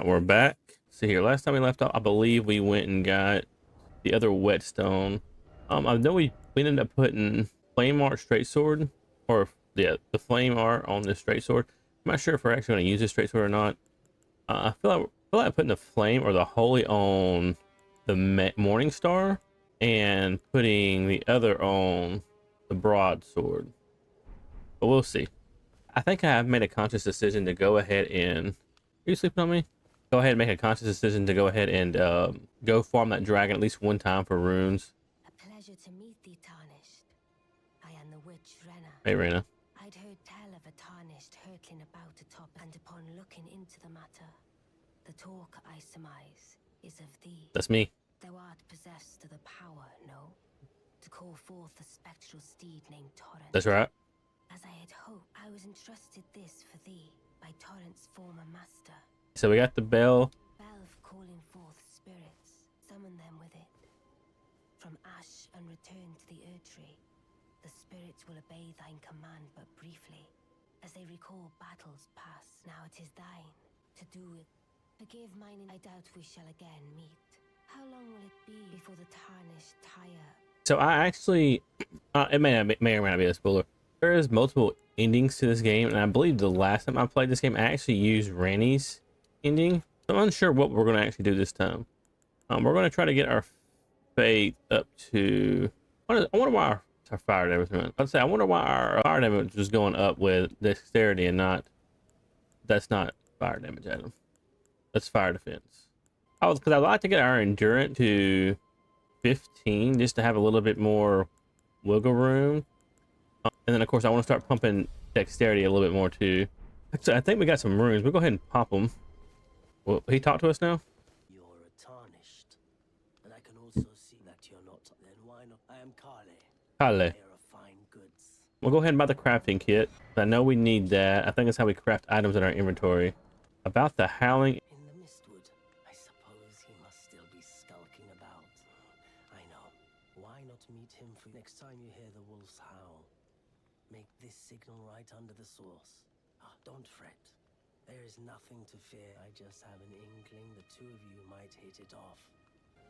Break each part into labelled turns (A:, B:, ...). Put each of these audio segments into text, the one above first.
A: Right, we're back. So here, last time we left off, I believe we went and got the other whetstone. I know we ended up putting flame art straight sword, or yeah, the flame art on the straight sword. I'm not sure if we're actually going to use this straight sword or not. I feel like putting the flame or the holy on the morning star, and putting the other on the broadsword. But we'll see. I think I've made a conscious decision to go ahead and. Are you sleeping on me? Go ahead and make a conscious decision to go ahead and go farm that dragon at least one time for runes.
B: A pleasure to meet thee, Tarnished. I am the witch Rena.
A: Hey, Rena.
B: I'd heard tell of a Tarnished hurtling about atop, and upon looking into the matter, the talk I surmise is of thee.
A: That's me.
B: Thou art possessed of the power, no? To call forth a spectral steed named Torrent.
A: That's right.
B: As I had hoped, I was entrusted this for thee by Torrent's former master.
A: So we got the bell.
B: Belve calling forth spirits, summon them with it. From ash and return to the Erd Tree, the spirits will obey thine command but briefly, as they recall battles past. Now it is thine to do it. Forgive mine, I doubt we shall again meet. How long will it be before the Tarnished tire?
A: So I actually, it may or may not be a spoiler. There is multiple endings to this game, and I believe the last time I played this game, I actually used Ranny's ending. So I'm unsure what we're going to actually do this time. We're going to try to get our faith up to. I wonder why our fire damage went. I'd say I wonder why our fire damage was going up with dexterity and not. That's not fire damage, Adam. That's fire defense. Because I'd like to get our endurance to 15 just to have a little bit more wiggle room. And then of course I want to start pumping dexterity a little bit more too. So I think we got some runes. We'll go ahead and pop them. Will he talk to us now?
C: You're a Tarnished, and I can also see that you're not. Then why not? I am Kale.
A: Kale.
C: They are fine goods.
A: We'll go ahead and buy the crafting kit. I know we need that. I think that's how we craft items in our inventory. About the howling.
C: In the Mistwood, I suppose he must still be skulking about. I know. Why not meet him for next time you hear the wolves howl? Make this signal right under the source. Don't fret. There is nothing to fear. I just have an inkling the two of you might hit it off.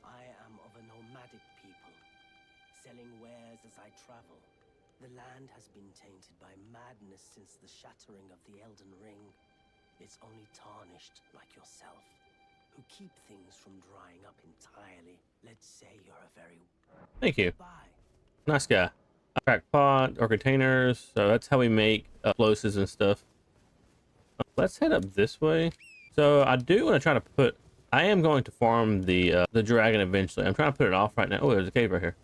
C: I am of a nomadic people, selling wares as I travel. The land has been tainted by madness since the shattering of the Elden Ring. It's only Tarnished like yourself, who keep things from drying up entirely. Let's say you're a very...
A: Thank you.
C: Bye.
A: Nice guy. Crack pot or containers. So that's how we make explosives and stuff. Let's head up this way. So I do want to try to put. I am going to farm the dragon eventually. I'm trying to put it off right now. Oh, there's a cave right here.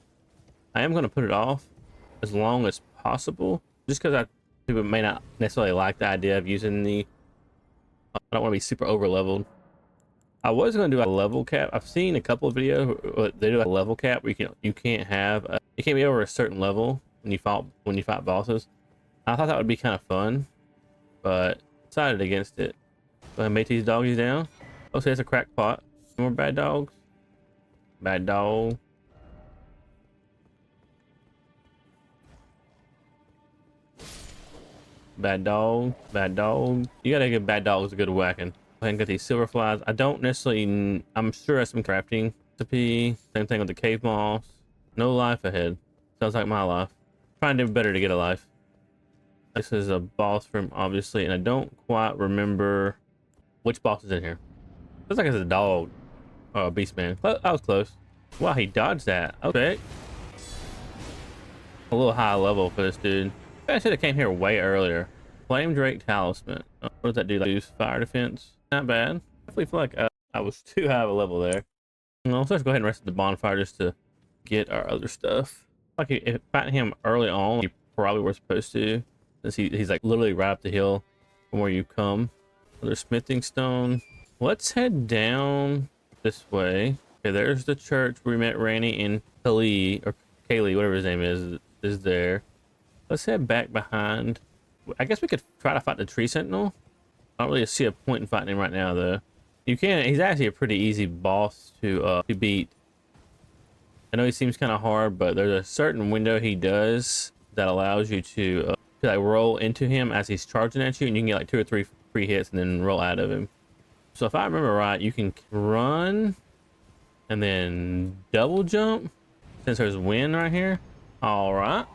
A: I am going to put it off as long as possible, just because people may not necessarily like the idea of using the. I don't want to be super over leveled. I was going to do a level cap. I've seen a couple of videos where they do a level cap where you can't be over a certain level when you fight bosses. I thought that would be kind of fun, but decided against it. Go ahead and make these doggies down. Oh, so it's a crack pot. More bad dogs. Bad dog. Bad dog. Bad dog. You gotta give bad dogs a good whacking. Go ahead and get these silver flies. I don't necessarily. I'm sure that's some crafting recipe. Same thing with the cave moss. No life ahead. Sounds like my life. Trying to do better to get a life. This is a boss room, obviously, and I don't quite remember which boss is in here. Looks like it's a dog. Oh, beast man. I was close. Wow, he dodged that. Okay. A little high level for this dude. I should have came here way earlier. Flame Drake Talisman. What does that do? Like, use fire defense? Not bad. Definitely feel like I was too high of a level there. Let's just go ahead and rest at the bonfire just to get our other stuff. Like, if fighting him early on, you probably were supposed to. Since he's like literally right up the hill from where you come. Another smithing stone. Let's head down this way. Okay, there's the church where we met Ranny and Kaylee, or Kaylee, whatever his name is there. Let's head back behind. I guess we could try to fight the tree sentinel. I don't really see a point in fighting him right now, though. You can. He's actually a pretty easy boss to beat. I know he seems kind of hard, but there's a certain window he does that allows you to like roll into him as he's charging at you, and you can get like 2 or 3 free hits and then roll out of him. So if I remember right, you can run and then double jump since there's wind right here. All right.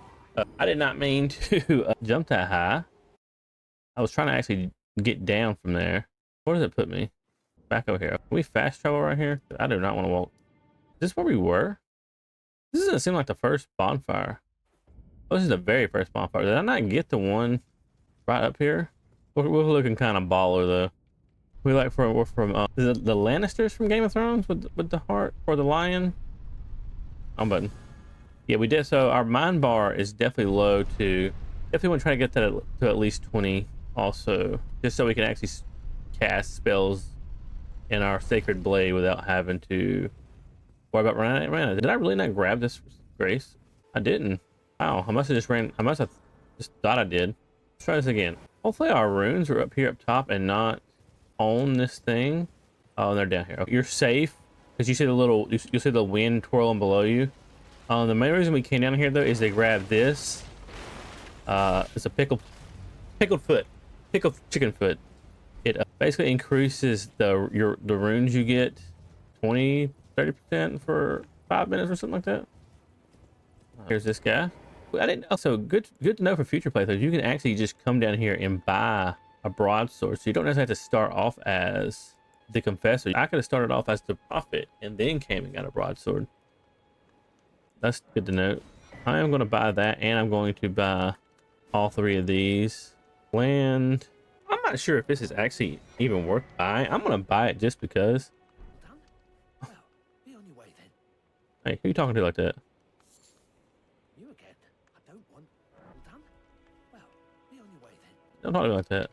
A: I did not mean to jump that high. I was trying to actually get down from there. Where does it put me? Back over here. Can we fast travel right here? I do not want to walk. Is this where we were? This doesn't seem like the first bonfire. Oh, this is the very first bonfire. Did I not get the one right up here? We're looking kind of baller though. We're from the Lannisters from Game of Thrones with the heart or the lion. On button. Yeah, we did. So our mind bar is definitely low too. Definitely want to try to get that to at least 20 also, just so we can actually cast spells in our Sacred Blade without having to worry about running out of mana. Did I really not grab this grace? I didn't. Wow, I must have just thought I did. Let's try this again. Hopefully our runes are up here up top and not on this thing. Oh, they're down here. You're safe because you see you see the wind twirling below you. The main reason we came down here though is to grab this. It's a pickled chicken foot. It basically increases the runes you get 20-30% for 5 minutes or something like that. Here's this guy. I didn't. Also, good to know for future playthroughs. You can actually just come down here and buy a broadsword, so you don't necessarily have to start off as the confessor. I could have started off as the prophet and then came and got a broadsword. That's good to know. I am going to buy that, and I'm going to buy all 3 of these. Land. I'm not sure if this is actually even worth buying. I'm going to buy it just because.
C: Well, be on your way then.
A: Hey, who you talking to like that?
C: You again. I don't want. All done? Well, be on your way then.
A: Don't talk to me like that.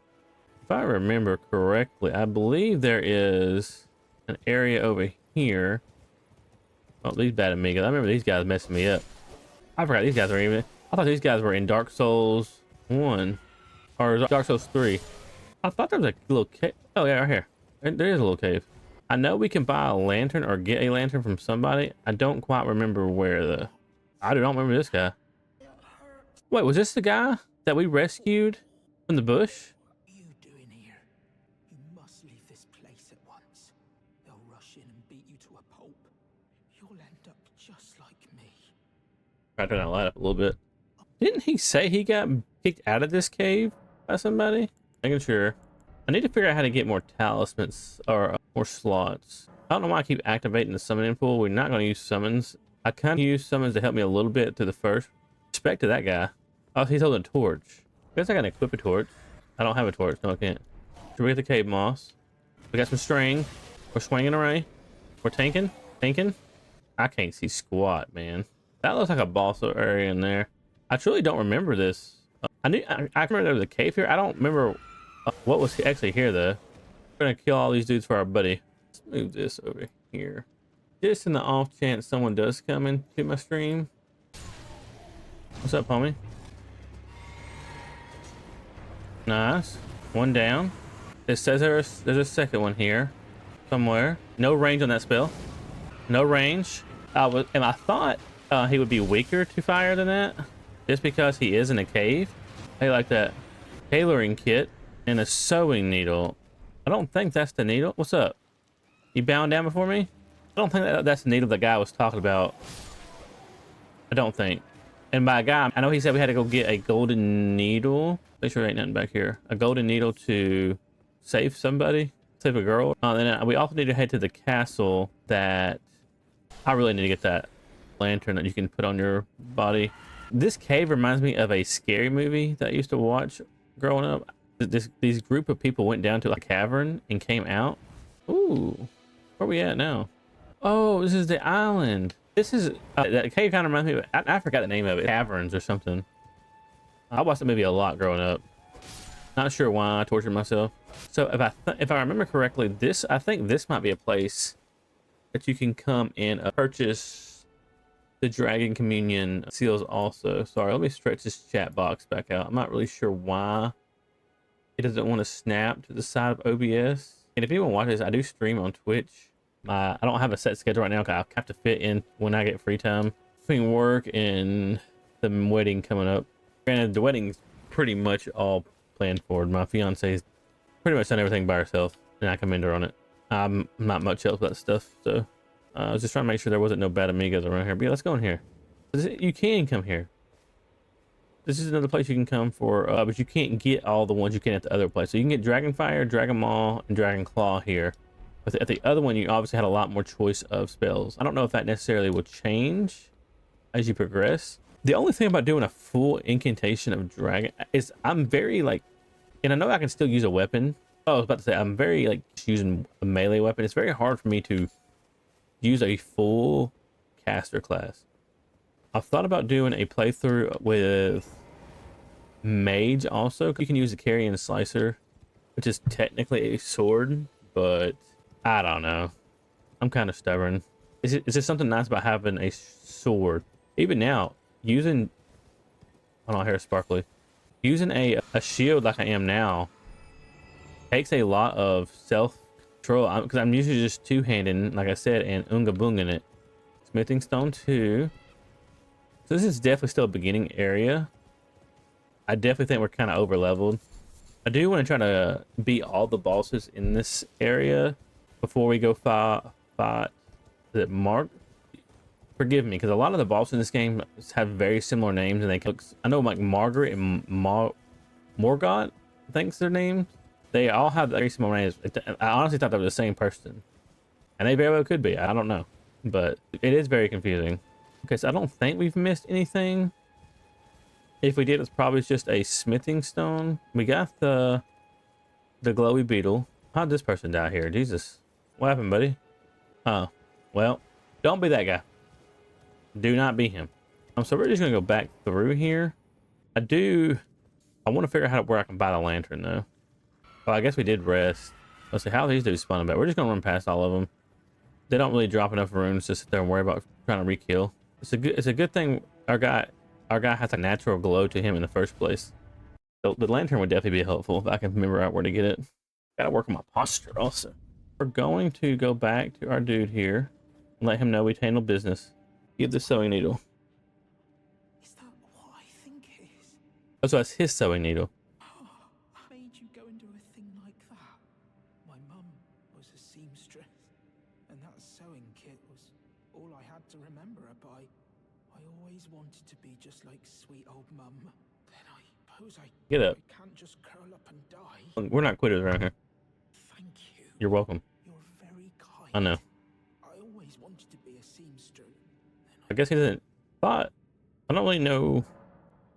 A: If I remember correctly, I believe there is an area over here. Oh, these bad amigos. I remember these guys messing me up. I forgot these guys were even. I thought these guys were in Dark Souls 1 or Dark Souls 3. I thought there was a little cave. Oh yeah, right here. There is a little cave. I know we can buy a lantern or get a lantern from somebody. I don't quite remember where though. I do not remember this guy. Wait, was this the guy that we rescued from the bush?
D: What are you doing here? You must leave this place at once. They'll rush in and beat you to a pulp. You'll end up just like me.
A: Try to turn that light up a little bit. Didn't he say he got kicked out of this cave by somebody? Making sure. I need to figure out how to get more talismans or more slots. I don't know why I keep activating the summoning pool. We're not going to use summons. I kind of use summons to help me a little bit through the first. Respect to that guy. Oh, he's holding a torch. I guess I gotta equip a torch. I don't have a torch. No, I can't. Should we get the cave moss? We got some string. We're swinging array. We're tanking. I can't see squat, man. That looks like a boss area in there. I truly don't remember this. I remember there was a cave here. I don't remember what was actually here though. We're gonna kill all these dudes for our buddy. Let's move this over here. Just in the off chance someone does come into my stream. What's up, homie? Nice. One down. It says there's a second one here somewhere. No range on that spell. No range. And I thought he would be weaker to fire than that, just because he is in a cave. Hey, like that tailoring kit and a sewing needle. I don't think that's the needle. What's up? You bowing down before me? I don't think that's the needle the guy was talking about. I don't think. And by guy, I know he said we had to go get a golden needle. Make sure there ain't nothing back here. A golden needle to save somebody, save a girl. Then we also need to head to the castle. That I really need to get that lantern that you can put on your body. This cave reminds me of a scary movie that I used to watch growing up. These group of people went down to a cavern and came out. Ooh, where are we at now? Oh, this is the island. This is that cave kind of reminds me of, I forgot the name of it. Caverns or something. I watched that movie a lot growing up. Not sure why I tortured myself. So if I remember correctly, I think this might be a place that you can come and purchase the Dragon Communion seals also. Sorry, let me stretch this chat box back out. I'm not really sure why it doesn't want to snap to the side of OBS. And if anyone watches, I do stream on Twitch. I don't have a set schedule right now because I have to fit in when I get free time between work and the wedding coming up. Granted, the wedding's pretty much all planned for. My fiance's pretty much done everything by herself, and I commend her on it. I'm not much else about stuff, so I was just trying to make sure there wasn't no bad amigos around here. But yeah, let's go in here. You can come here. This is another place you can come for, but you can't get all the ones you can at the other place. So you can get Dragonfire, Dragon Maw, and Dragon Claw here. But at the other one, you obviously had a lot more choice of spells. I don't know if that necessarily will change as you progress. The only thing about doing a full incantation of Dragon is I'm very like, and I know I can still use a weapon. Oh, I was about to say, I'm very like using a melee weapon. It's very hard for me to use a full caster class. I've thought about doing a playthrough with Mage also. You can use a Carrion Slicer, which is technically a sword, but I don't know. I'm kind of stubborn. Is there something nice about having a sword? Even now, using, hold on, hair sparkly. Using a shield like I am now takes a lot of self-control, because I'm usually just two-handed, like I said, and Unga Boonging it. Smithing Stone 2. So this is definitely still a beginning area. I definitely think we're kind of over leveled. I do want to try to beat all the bosses in this area before we go fight. Is it Mark? Forgive me, because a lot of the bosses in this game have very similar names, and they look. I know like Margaret and Morgott, I think's their names. They all have very similar names. I honestly thought they were the same person, and they very well could be. I don't know, but it is very confusing. Okay, so I don't think we've missed anything. If we did, it's probably just a smithing stone. We got the glowy beetle. How'd this person die here? Jesus. What happened, buddy? Oh, well, don't be that guy. Do not be him. So we're just gonna go back through here. I want to figure out where I can buy the lantern though. Well, I guess we did rest. Let's see how these dudes spawn back. We're just gonna run past all of them. They don't really drop enough runes to sit there and worry about trying to re-kill. It's a good thing our guy has a natural glow to him in the first place. So the lantern would definitely be helpful if I can remember out where to get it. Gotta work on my posture also. We're going to go back to our dude here and let him know we handle business. Give the sewing needle.
D: Is that what I think it is?
A: Oh, so that's his sewing needle.
D: I made you go and do a thing like that. My mum was a seamstress, and that sewing kit was all I had to remember her by. I always wanted to be just like sweet old mum. Then I suppose I
A: Get up.
D: can't just curl up and die.
A: We're not quitters around here.
D: Thank you.
A: You're welcome.
D: You're very kind.
A: I know.
D: I always wanted to be a seamstress.
A: I guess he doesn't. But I don't really know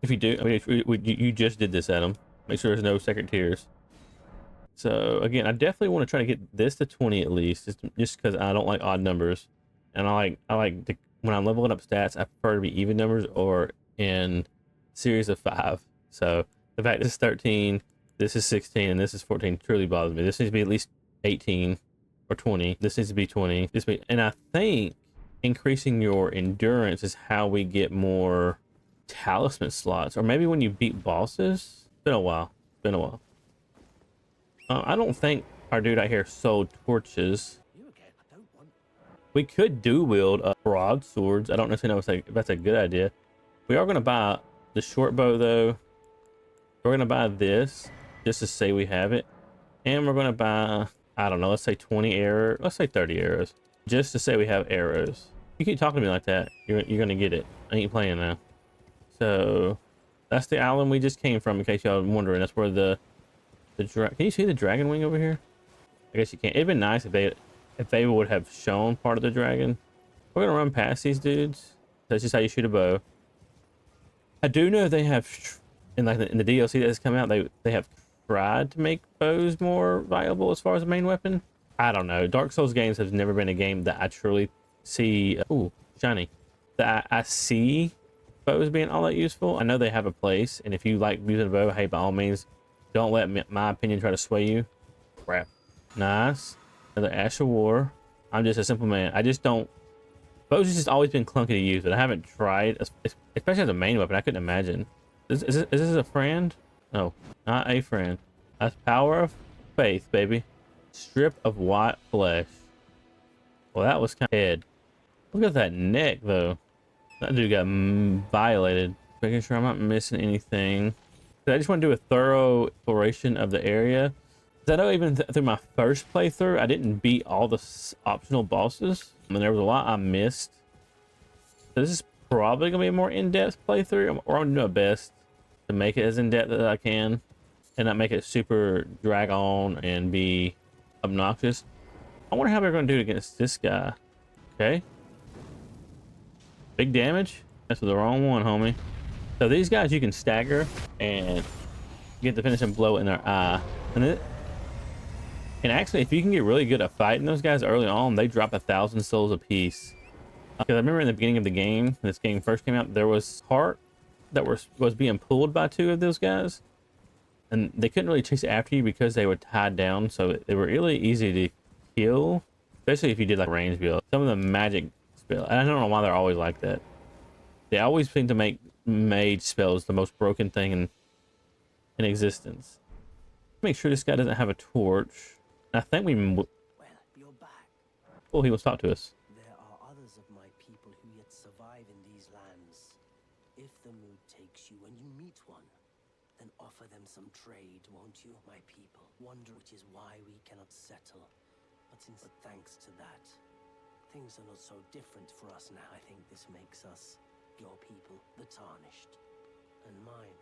A: if you do. I mean, you just did this, Adam. Make sure there's no second tiers. So again, I definitely want to try to get this to 20 at least, just because I don't like odd numbers, and I like when I'm leveling up stats, I prefer to be even numbers or in series of 5. So the fact this is 13, this is 16, and this is 14 truly bothers me. This needs to be at least 18 or 20. This needs to be 20. And I think increasing your endurance is how we get more talisman slots, or maybe when you beat bosses. It's been a while. I don't think our dude out here sold torches.
C: You again? I don't want.
A: We could dual wield broadswords. I don't necessarily know if that's a good idea. We are going to buy the short bow though. We're going to buy this just to say we have it, and we're going to buy, I don't know, let's say 20 arrows. Let's say 30 arrows, just to say we have arrows. You keep talking to me like that, you're gonna get it. I ain't playing now. So that's the island we just came from, in case y'all wondering. That's where the can you see the dragon wing over here? I guess you can't. It'd been nice if they would have shown part of the dragon. We're gonna run past these dudes. That's just how you shoot a bow. I do know they have in the DLC that has come out, they have tried to make bows more viable as far as a main weapon. I don't know. Dark Souls games have never been a game that I truly see. Ooh, shiny. That I see bows being all that useful. I know they have a place, and if you like using a bow, hey, by all means, don't let my opinion try to sway you. Crap. Nice. Another Ash of War. I'm just a simple man. I just don't. Bows has just always been clunky to use, but I haven't tried, especially as a main weapon. I couldn't imagine. Is this a friend? No, not a friend. That's power of faith, baby. Strip of white flesh. Well, that was kind of head. Look at that neck, though. That dude got violated. Making sure I'm not missing anything. I just want to do a thorough exploration of the area. 'Cause I know even through my first playthrough, I didn't beat all the optional bosses. I mean, there was a lot I missed. So this is probably gonna be a more in-depth playthrough, or I'm gonna do my best to make it as in-depth as I can and not make it super drag on and be obnoxious. I wonder how we're gonna do against this guy. Okay. Big damage. That's the wrong one, homie. So these guys you can stagger and get the finishing blow in their eye. And actually, if you can get really good at fighting those guys early on, they drop 1,000 souls apiece. Because I remember in the beginning of the game, when this game first came out, there was heart that was being pulled by 2 of those guys. And they couldn't really chase after you because they were tied down. So they were really easy to kill, especially if you did like range build. Some of the magic spells, and I don't know why they're always like that. They always seem to make mage spells the most broken thing in existence. Make sure this guy doesn't have a torch. I think we...
C: Well, you're back.
A: Oh, he wants to talk to us.
C: There are others of my people who yet survive in these lands. If the mood takes you when you meet one, then offer them some trade, won't you, my people? Wonder which is why we cannot settle. But thanks to that, things are not so different for us now. I think this makes us, your people, the tarnished. And mine.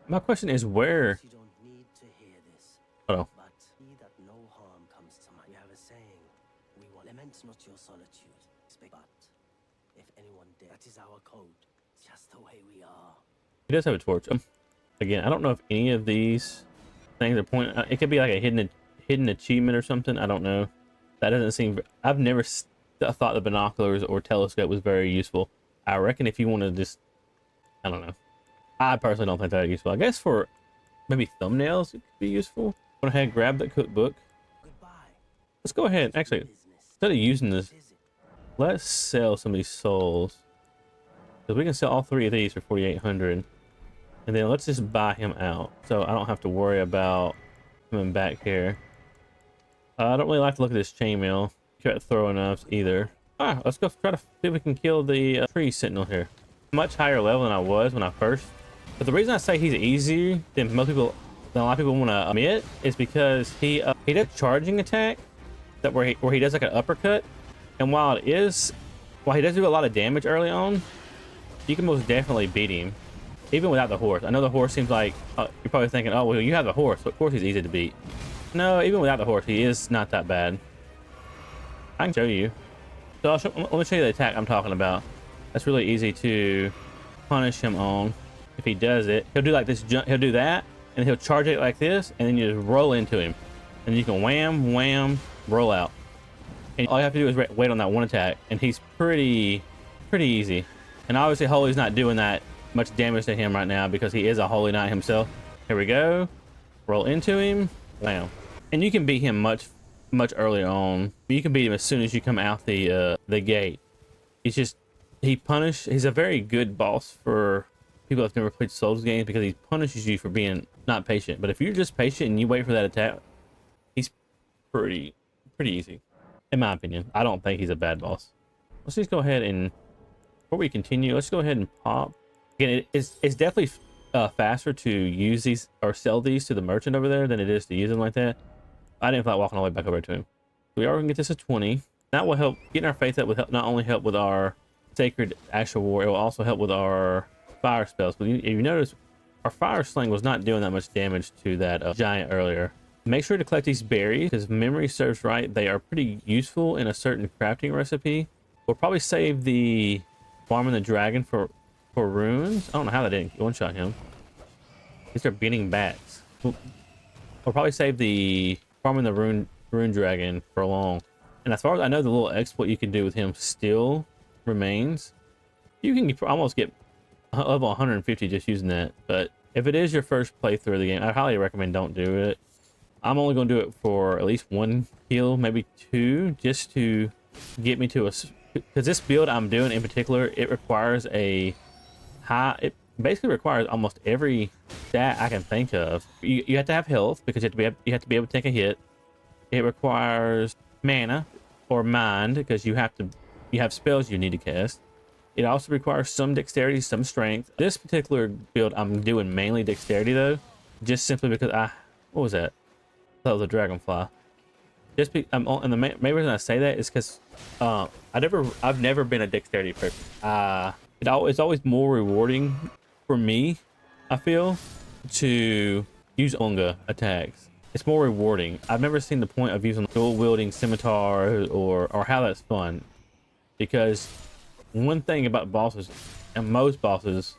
A: My question is where...
C: You don't need to hear this.
A: Oh.
C: But see that no harm comes to mind. We have a saying. We will lament not your solitude. But if anyone dare, that is our code. It's just the way we are.
A: He does have a torch. Again, I don't know if any of these things are pointing... It could be like a hidden achievement or something. I don't know. That doesn't seem... I've never thought the binoculars or telescope was very useful. I reckon if you want to just... I don't know. I personally don't think that useful. I guess for maybe thumbnails it could be useful. Go ahead and grab that cookbook.
C: Goodbye.
A: Let's go ahead. Actually, instead of using this, let's sell some of these souls. Because we can sell all 3 of these for 4,800. And then let's just buy him out. So I don't have to worry about coming back here. I don't really like to look at this chainmail. Can't throw enough either. Ah, let's go try to see if we can kill the tree sentinel here. Much higher level than I was when I first. But the reason I say he's easier than a lot of people want to admit is because he does charging attack that where he does like an uppercut, and while he does do a lot of damage early on, you can most definitely beat him even without the horse. I know the horse seems like you're probably thinking, oh well, you have the horse, so of course he's easy to beat. No, even without the horse, he is not that bad. I can show you. So let me show you the attack I'm talking about. That's really easy to punish him on. If he does it, he'll do like this jump. He'll do that, and he'll charge it like this, and then you just roll into him, and you can wham, wham, roll out. And all you have to do is wait on that one attack, and he's pretty easy. And obviously, Holy's not doing that much damage to him right now because he is a Holy Knight himself. Here we go. Roll into him. Wow. And you can beat him much earlier on. You can beat him as soon as you come out the gate. He's a very good boss for people that've never played Souls games because he punishes you for being not patient. But if you're just patient and you wait for that attack, he's pretty easy, in my opinion. I don't think he's a bad boss. Let's just go ahead and before we continue, let's go ahead and pop. Again, it's definitely faster to use these or sell these to the merchant over there than it is to use them like that. I didn't feel like walking all the way back over to him. We are going to get this at 20. That will help getting our faith up. Will help not only help with our sacred actual war, it will also help with our fire spells. But if you notice, our fire sling was not doing that much damage to that giant earlier. Make sure to collect these berries because if memory serves right, they are pretty useful in a certain crafting recipe. We'll probably save the farming the dragon for runes. I don't know how that didn't one-shot him. These are beating bats. We'll probably save the farming the rune dragon for long. And as far as I know, the little exploit you can do with him still remains. You can almost get level 150 just using that. But if it is your first playthrough of the game, I highly recommend don't do it. I'm only going to do it for at least 1 kill, maybe 2, just to get me to a... Because this build I'm doing in particular, it requires a high... It basically requires almost every stat I can think of. You have to have health because you have to be able to take a hit. It requires mana or mind because you have spells you need to cast. It also requires some dexterity, some strength. This particular build I'm doing mainly dexterity though, just simply because what was that? That was a dragonfly. And the main reason I say that is because I've never been a dexterity person. It's always more rewarding for me, I feel, to use Unga attacks. It's more rewarding. I've never seen the point of using dual wielding scimitar or how that's fun, because one thing about bosses and most bosses,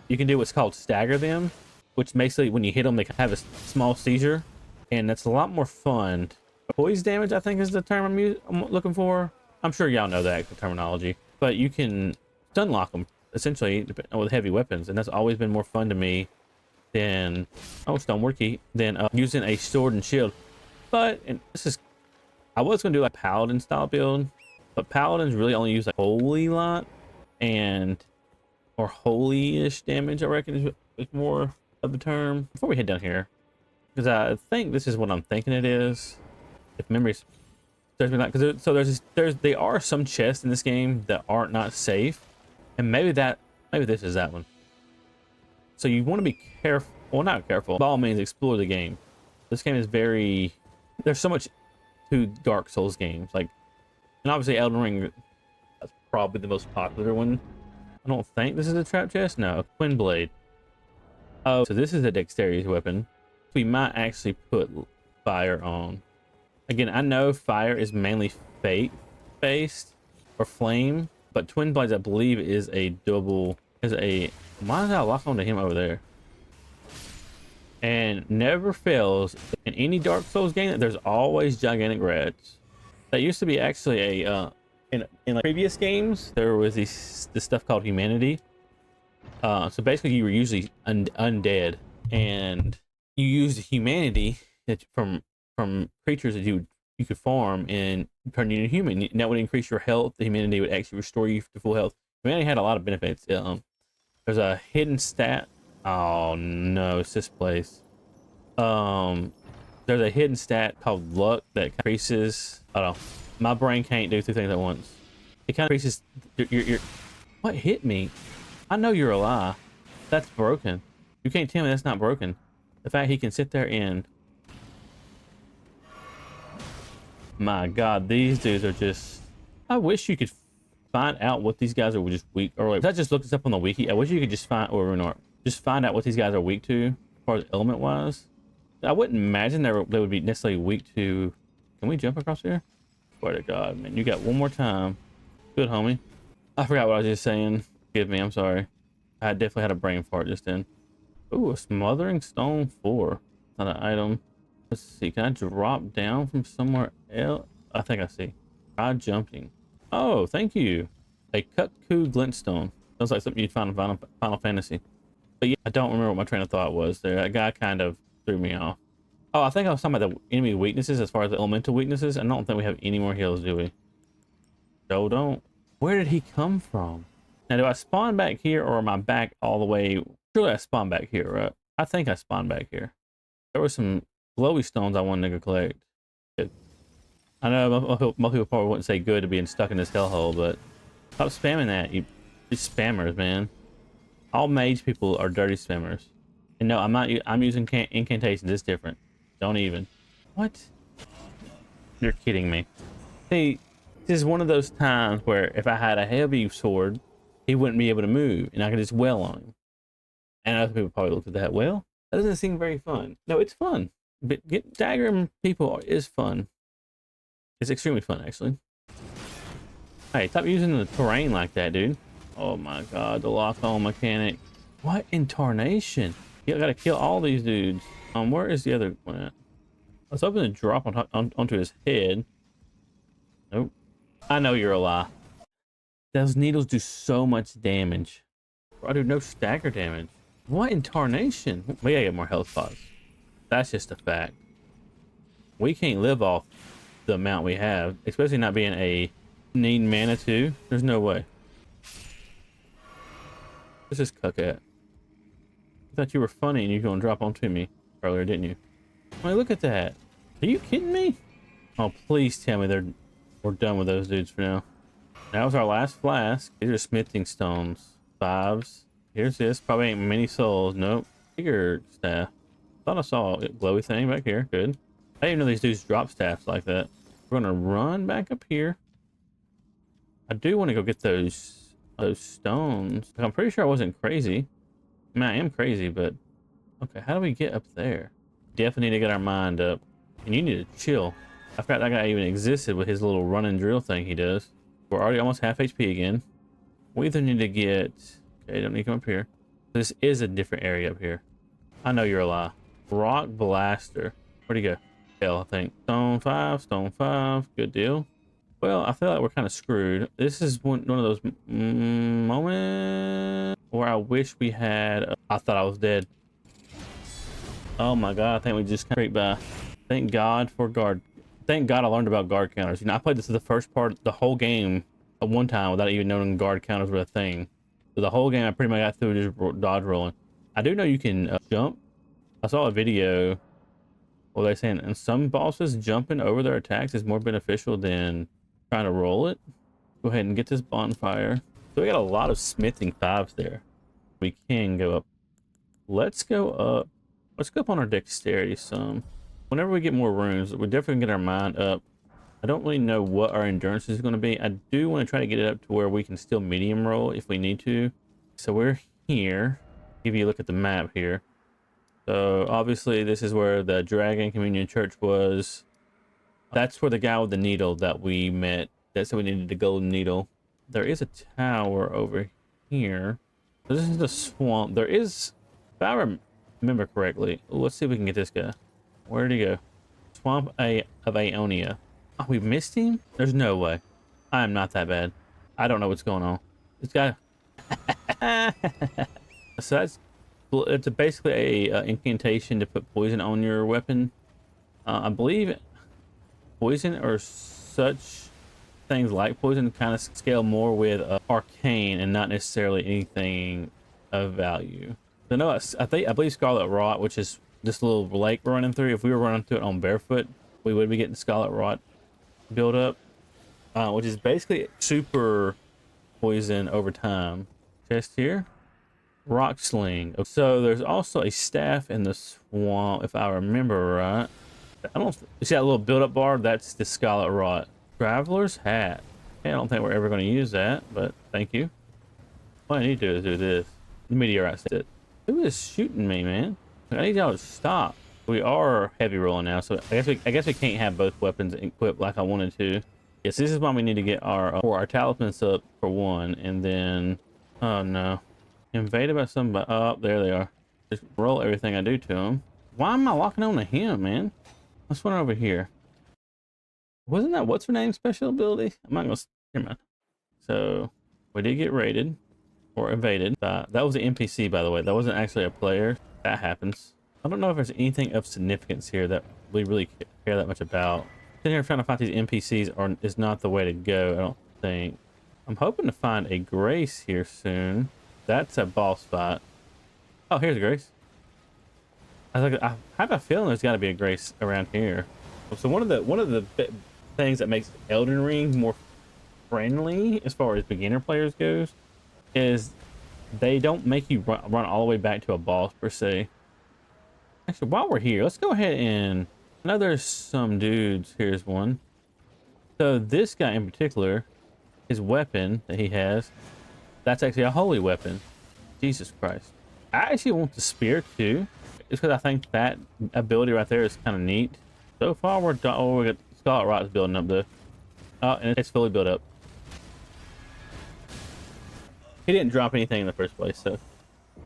A: you can do what's called stagger them, which basically when you hit them they have a small seizure, and that's a lot more fun. Poise damage, I think, is the term I'm looking for. I'm sure y'all know that terminology, but you can stun lock them essentially with heavy weapons, and that's always been more fun to me than stonework key than using a sword and shield. But and this is, I was gonna do like paladin style build, but paladins really only use like holy lot and or holy-ish damage, I reckon is more of the term. Before we head down here, because I think this is what I'm thinking it is, if memory serves me not, because there are some chests in this game that are not safe, and maybe this is that one. So you want to be careful. Well, not careful. By all means, explore the game. This game is very. There's so much to Dark Souls games, like, and obviously Elden Ring. That's probably the most popular one. I don't think this is a trap chest. No, a twin blade. Oh, so this is a dexterity weapon. We might actually put fire on. Again, I know fire is mainly fate based or flame, but twin blades I believe is a double. Why did I lock onto him over there? And never fails in any Dark Souls game that there's always gigantic rats. That used to be actually a in like previous games there was this stuff called humanity. So basically you were usually undead, and you used humanity from creatures that you could farm and turn you into human, and that would increase your health. The humanity would actually restore you to full health. Humanity had a lot of benefits. There's a hidden stat. Oh no, it's this place. There's a hidden stat called luck that increases. I don't know. My brain can't do two things at once. It kind of increases your. What hit me? I know you're a lie. That's broken. You can't tell me that's not broken. The fact he can sit there and. My God, these dudes are just. I wish you could find out what these guys are just weak. Or wait, I just looked this up on the wiki. I wish you could just find just find out what these guys are weak to, as far as element wise. I wouldn't imagine they would be necessarily weak to. Can we jump across here? Swear to God, man, you got one more time. Good, homie. I forgot what I was just saying. Forgive me, I'm sorry. I definitely had a brain fart just then. Ooh, a smothering stone 4. Not an item. Let's see. Can I drop down from somewhere else? I think I see. Try jumping. Oh, thank you. A Kutku glintstone. Sounds like something you'd find in Final Fantasy. But yeah, I don't remember what my train of thought was there. That guy kind of threw me off. Oh, I think I was talking about the enemy weaknesses as far as the elemental weaknesses. I don't think we have any more heals, do we? No, don't. Where did he come from? Now, do I spawn back here, or am I back all the way? Surely I spawned back here, right? I think I spawned back here. There were some glowy stones I wanted to go collect. Good. I know most people probably wouldn't say good to being stuck in this hellhole, but stop spamming that. You spammers, man. All mage people are dirty spammers. And no, I'm not. I'm using incantations. It's different. Don't even. What? You're kidding me. See, this is one of those times where if I had a heavy sword, he wouldn't be able to move, and I could just wail on him. And other people probably looked at that. Well, that doesn't seem very fun. No, it's fun. But daggering people is fun. It's extremely fun, actually. Hey, stop using the terrain like that, dude. Oh my God, the lock-on mechanic. What in tarnation? You gotta kill all these dudes. Where is the other one at? I was hoping to drop onto his head. Nope. I know you're a lie. Those needles do so much damage. I do no stagger damage. What in tarnation? We gotta get more health pots. That's just a fact. We can't live off the amount we have, especially not being a need mana too. There's no way. This is cuck at. I thought you were funny and you were gonna drop onto me earlier, didn't you? I mean, look at that. Are you kidding me? Oh, please tell me we're done with those dudes for now. That was our last flask. These are smithing stones. 5s. Here's this. Probably ain't many souls. Nope. Bigger staff. Thought I saw a glowy thing back here. Good. I didn't even know these dudes drop staffs like that. We're gonna run back up here. I do want to go get those stones. I'm pretty sure I wasn't crazy. I mean, I am crazy, but okay. How do we get up there? Definitely need to get our mind up, and you need to chill. I forgot that guy even existed with his little run and drill thing he does. We're already almost half HP again. We either need to get... Okay, don't need to come up here. This is a different area up here. I know you're a lie. Rock Blaster. Where'd he go? Hell, I think. Stone 5, Stone 5. Good deal. Well, I feel like we're kind of screwed. This is one of those moments where I wish we had... I thought I was dead. Oh my god, I think we just creeped by. Thank God for guard. Thank God I learned about guard counters. You know, I played this the first part, the whole game at one time without even knowing guard counters were a thing. So the whole game I pretty much got through just dodge rolling. I do know you can jump. I saw a video where they're saying in some bosses jumping over their attacks is more beneficial than trying to roll it. Go ahead and get this bonfire. So we got a lot of smithing 5s there. We can go up. Let's go up. Let's go up on our dexterity some. Whenever we get more runes, we definitely get our mind up. I don't really know what our endurance is going to be. I do want to try to get it up to where we can still medium roll if we need to. So we're here. Give you a look at the map here. So obviously this is where the Dragon Communion Church was. That's where the guy with the needle that we met. That's why we needed the golden needle. There is a tower over here. This is the swamp. There is, if I remember correctly. Let's see if we can get this guy. Where did he go? Swamp of Aeonia. Oh, we missed him? There's no way. I am not that bad. I don't know what's going on. This guy. So it's basically a incantation to put poison on your weapon. I believe poison or such things like poison kind of scale more with arcane and not necessarily anything of value. So no, I believe Scarlet Rot, which is this little lake we're running through. If we were running through it on barefoot, we would be getting Scarlet Rot build up, which is basically super poison over time. Chest here. Rock sling. So there's also a staff in the swamp, if I remember right. I don't. You see that little build-up bar? That's the Scarlet Rot. Traveler's hat. Hey, I don't think we're ever going to use that, but thank you. What I need to do is do this. The meteorite set. Who is shooting me, man? I need y'all to stop. We are heavy rolling now, so I guess we can't have both weapons equipped like I wanted to. Yes, this is why we need to get our talismans up for one, and then oh no, invaded by somebody. Oh, there they are. Just roll everything I do to them. Why am I locking on to him, man? Let's run over here. Wasn't that what's her name special ability? I'm not gonna. Never mind. So we did get raided or invaded. That was an NPC, by the way. That wasn't actually a player. That happens. I don't know if there's anything of significance here that we really care that much about. Sitting here trying to find these NPCs is not the way to go, I don't think. I'm hoping to find a Grace here soon. That's a boss fight. Oh, here's a Grace. I have a feeling there's got to be a Grace around here. So one of the things that makes Elden Ring more friendly as far as beginner players goes is they don't make you run all the way back to a boss per se. Actually, while we're here, let's go ahead and... I know there's some dudes. Here's one. So this guy in particular, his weapon that he has, that's actually a holy weapon. Jesus Christ. I actually want the spear too. Just because I think that ability right there is kind of neat. So far, we got Scarlet Rot's building up though. Oh, and it's fully built up. He didn't drop anything in the first place, so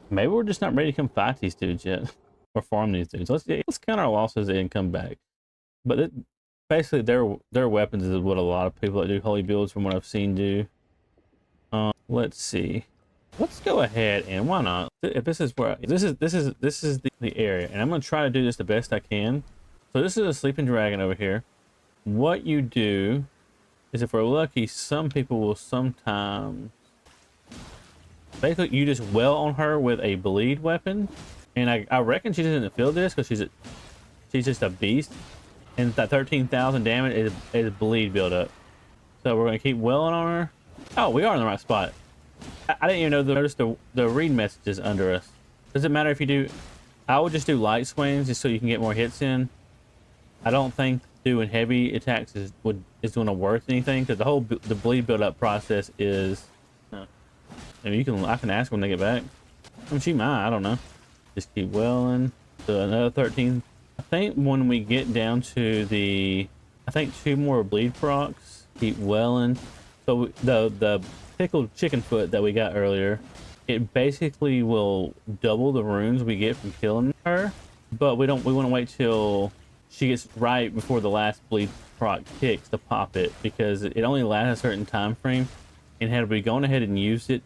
A: maybe we're just not ready to come fight these dudes yet. Or farm these dudes. Let's count our losses and come back. But basically their weapons is what a lot of people that do holy builds from what I've seen do. Let's see. Let's go ahead and why not? If this is where this is the area, and I'm gonna try to do this the best I can. So this is a sleeping dragon over here. What you do is, if we're lucky, some people will sometimes basically you just wail on her with a bleed weapon. And I reckon she doesn't feel this because she's just a beast. And that 13,000 damage is bleed build up. So we're going to keep wailing on her. Oh, we are in the right spot. I didn't even notice the read messages under us. Does it matter if you do... I would just do light swings just so you can get more hits in. I don't think doing heavy attacks is going to worth anything, because the bleed build up process is. And I can ask when they get back. I mean, she might. I don't know. Just keep welling. So another 13. I think when we get down to I think 2 more bleed procs. Keep welling. So the pickled chicken foot that we got earlier, it basically will double the runes we get from killing her. But we want to wait till she gets right before the last bleed proc kicks to pop it, because it only lasts a certain time frame. And had we gone ahead and used it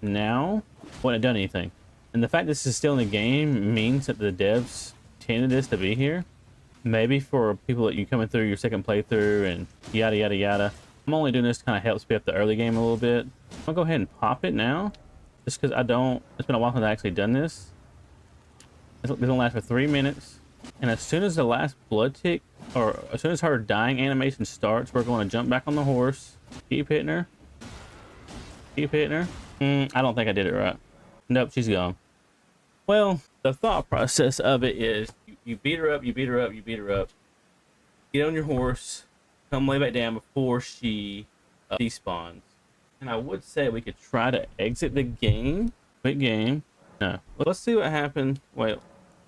A: now, wouldn't have done anything. And the fact this is still in the game means that the devs intended this to be here. Maybe for people that you coming through your second playthrough and yada yada yada. I'm only doing this to kind of help speed up the early game a little bit. I'm gonna go ahead and pop it now, just because it's been a while since I've actually done this. It's gonna last for 3 minutes, and as soon as the last blood tick, or as soon as her dying animation starts, we're going to jump back on the horse, keep hitting her, keep hitting her. I don't think I did it right. Nope, she's gone. Well, the thought process of it is you beat her up, you beat her up, you beat her up. Get on your horse, come lay back down before she despawns. And I would say we could try to exit the game. Quit game. No. Let's see what happened. Wait.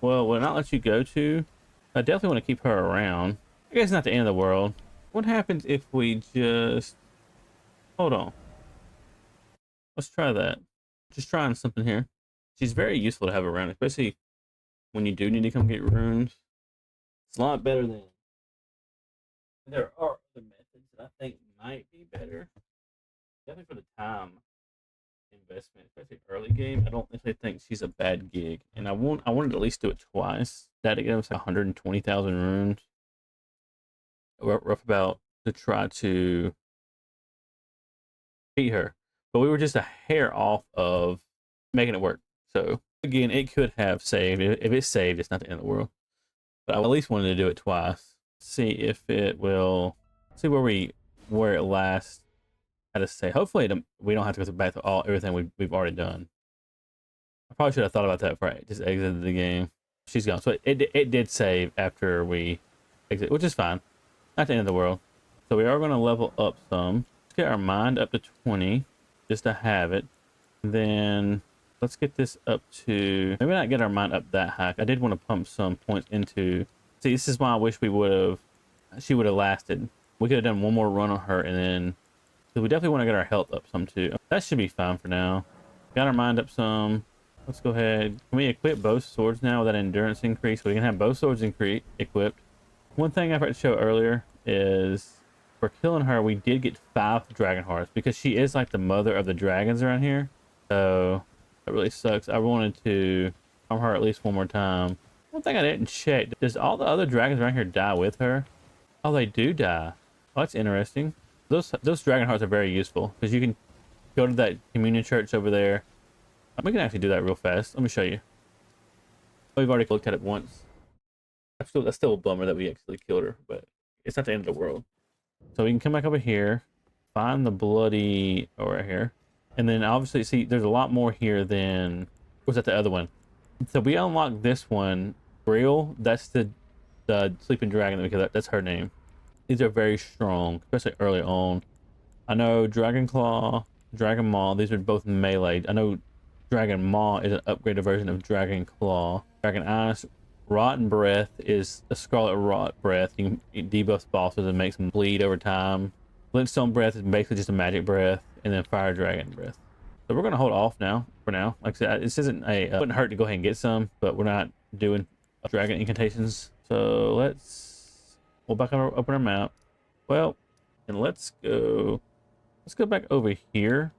A: Well, will not let you go to. I definitely want to keep her around. I guess it's not the end of the world. What happens if we just... Hold on. Let's try that. Just trying something here. She's very useful to have around, especially when you do need to come get runes. It's a lot better than... There are other methods that I think might be better. Definitely for the time investment, especially early game. I don't necessarily think she's a bad gig. And I wanted to at least do it twice. That again was like 120,000 runes. Rough about to try to beat her. But we were just a hair off of making it work. So again, it could have saved. If it's saved, it's not the end of the world. But I at least wanted to do it twice. See if it will. See where it lasts. How to say? Hopefully, we don't have to go back to everything we've already done. I probably should have thought about that before I just exited the game. She's gone. So it did save after we exit, which is fine. Not the end of the world. So we are going to level up some. Let's get our mind up to 20, just to have it. Then let's get this up to, maybe not get our mind up that high. I did want to pump some points into. See, this is why I wish she would have lasted. We could have done one more run on her, and then, so we definitely want to get our health up some too. That should be fine for now. Got our mind up some. Let's go ahead. Can we equip both swords now with that endurance increase? So we can have both swords equipped. One thing I forgot to show earlier is for killing her, we did get 5 dragon hearts, because she is like the mother of the dragons around here. So that really sucks. I wanted to farm her at least one more time. One thing I didn't check, does all the other dragons around here die with her? Oh, they do die. Oh, that's interesting. Those dragon hearts are very useful, because you can go to that communion church over there. We can actually do that real fast. Let me show you. We've already looked at it once. That's still a bummer that we actually killed her, but it's not the end of the world. So we can come back over here, find the bloody right here, and then obviously see there's a lot more here than was that the other one. So we unlocked this one, Real. That's the sleeping dragon, because that's her name. These are very strong, especially early on. I know Dragon Claw, Dragon Maw, these are both melee. I know Dragon Maw is an upgraded version of Dragon Claw. Dragon Ice, Rotten Breath is a Scarlet Rot Breath. You can debuff bosses and make them bleed over time. Glintstone Breath is basically just a magic breath, and then Fire Dragon Breath. So we're gonna hold off now for now. Like I said, this isn't a wouldn't hurt to go ahead and get some, but we're not doing dragon incantations. So we'll back up, open our map. Well, and let's go back over here,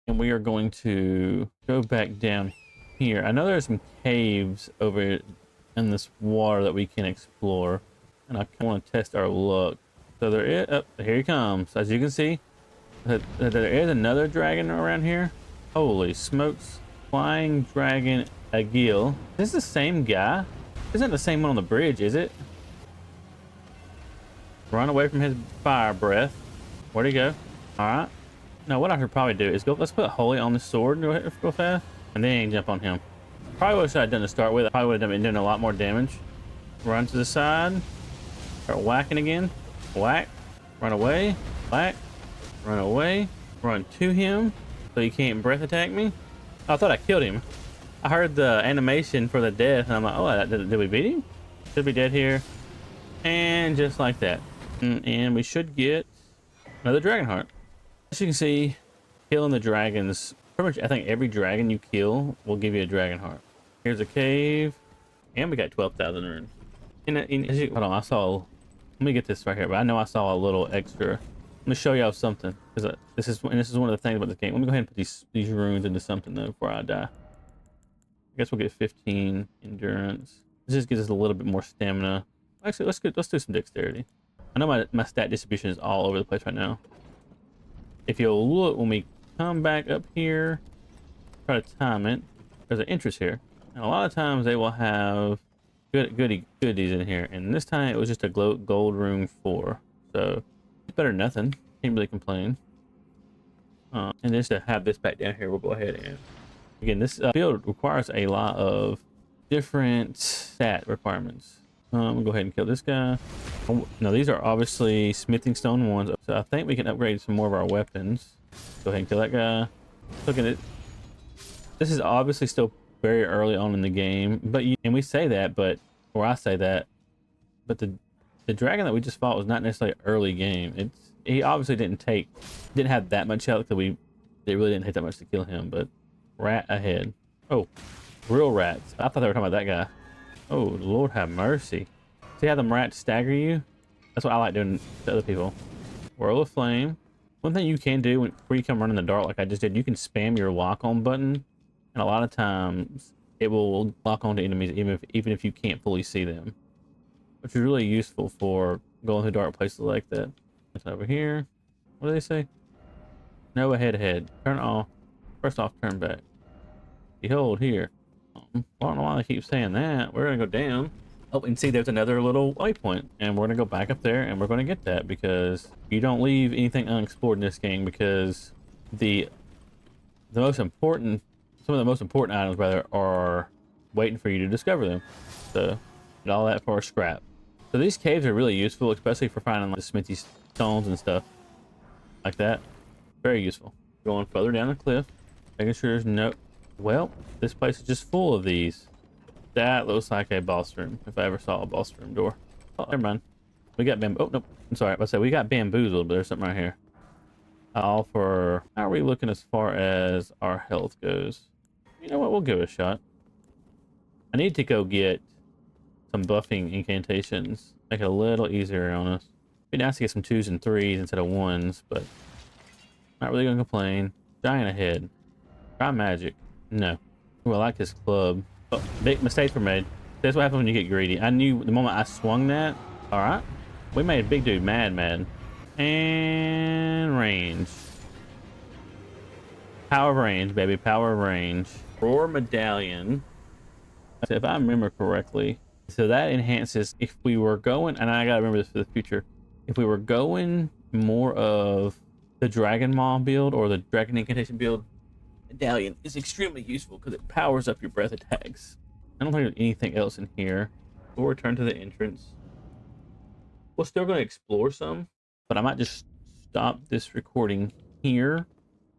A: and we are going to go back down here. I know there's some caves over in this water that we can explore, and I want to test our luck. So there is, oh, here he comes. As you can see, there is another dragon around here. Holy smokes. Flying Dragon Agil. Is this the same guy? Isn't the same one on the bridge, is it? Run away from his fire breath. Where'd he go? Alright. Now what I should probably do is let's put Holy on the sword real fast, and then jump on him. Probably what I should have done to start with. I probably would have been doing a lot more damage. Run to the side. Start whacking again. Whack. Run away. Whack. Run away. Run to him so he can't breath attack me. Oh, I thought I killed him. I heard the animation for the death and I'm like, oh, did we beat him? Should be dead here. And just like that. And we should get another dragon heart. As you can see, killing the dragons, pretty much I think every dragon you kill will give you a dragon heart. Here's a cave. And we got 12,000 runes. Hold on, I saw, let me get this right here, but I know I saw a little extra. Let me show y'all something. Because this is one of the things about the game. Let me go ahead and put these runes into something though before I die. I guess we'll get 15 endurance. This just gives us a little bit more stamina. Actually, let's do some dexterity. I know my stat distribution is all over the place right now. If you'll look when we come back up here, try to time it. There's an interest here, and a lot of times they will have goodies in here. And this time it was just a gold rune 4, so it's better than nothing. Can't really complain. And just to have this back down here, we'll go ahead and again, this build requires a lot of different stat requirements. We'll go ahead and kill this guy. Oh, no, these are obviously smithing stone ones. So I think we can upgrade some more of our weapons. Go ahead and kill that guy. Look at it. This is obviously still very early on in the game, but and we say that, but or I say that, but the dragon that we just fought was not necessarily early game. He obviously didn't have that much health because it really didn't take that much to kill him. But rat ahead. Oh, real rats. I thought they were talking about that guy. Oh, Lord have mercy. See how them rats stagger you? That's what I like doing to other people. Whirl of Flame. One thing you can do before you come run in the dark like I just did, you can spam your lock on button. And a lot of times it will lock onto enemies even if you can't fully see them. Which is really useful for going through dark places like that. It's over here. What do they say? No ahead. Turn off. First off, turn back. Behold here. Well, I don't know why they keep saying that. We're gonna go down. Oh, and see there's another little waypoint. And we're gonna go back up there and we're gonna get that because you don't leave anything unexplored in this game because some of the most important items rather are waiting for you to discover them. So get all that for a scrap. So these caves are really useful, especially for finding like the smithy stones and stuff like that. Very useful. Going further down the cliff, making sure there's no. Well, this place is just full of these. That looks like a boss room. If I ever saw a boss room door. Oh, never mind. We got Oh nope. I'm sorry. I said we got bamboozled, but there's something right here. How are we looking as far as our health goes? You know what? We'll give it a shot. I need to go get some buffing incantations. Make it a little easier on us. Be nice to get some 2s and 3s instead of 1s, but not really gonna complain. Giant ahead. Try magic. No. Ooh, I like this club. Oh, big mistakes were made. That's what happens when you get greedy. I knew the moment I swung that. All right. We made a big dude mad. And range. Power of range, baby. Power of range. Roar medallion. So if I remember correctly, so that enhances if we were going, and I gotta remember this for the future, if we were going more of the Dragon Maw build or the Dragon Incantation build, medallion is extremely useful because it powers up your breath attacks. I don't think there's anything else in here. We'll return to the entrance. We're still going to explore some, but I might just stop this recording here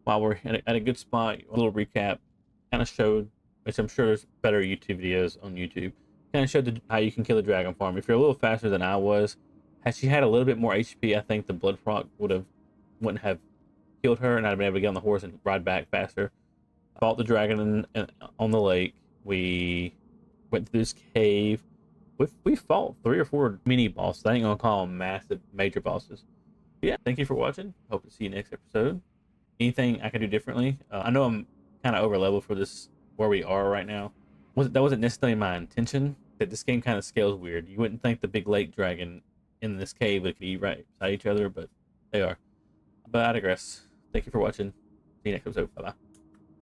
A: while we're at a good spot. A little recap kind of showed, which I'm sure there's better YouTube videos on YouTube, kind of showed how you can kill the dragon farm. If you're a little faster than I was, had she had a little bit more HP, I think the blood proc wouldn't have killed her, and I'd have been able to get on the horse and ride back faster. Fought the dragon on the lake. We went through this cave. We fought 3 or 4 mini bosses. I ain't gonna call them massive major bosses. But yeah, thank you for watching. Hope to see you next episode. Anything I can do differently? I know I'm kind of over level for this where we are right now. That wasn't necessarily my intention. That this game kind of scales weird. You wouldn't think the big lake dragon in this cave would be right beside each other, but they are. But I digress. Thank you for watching. See you next episode. Bye bye.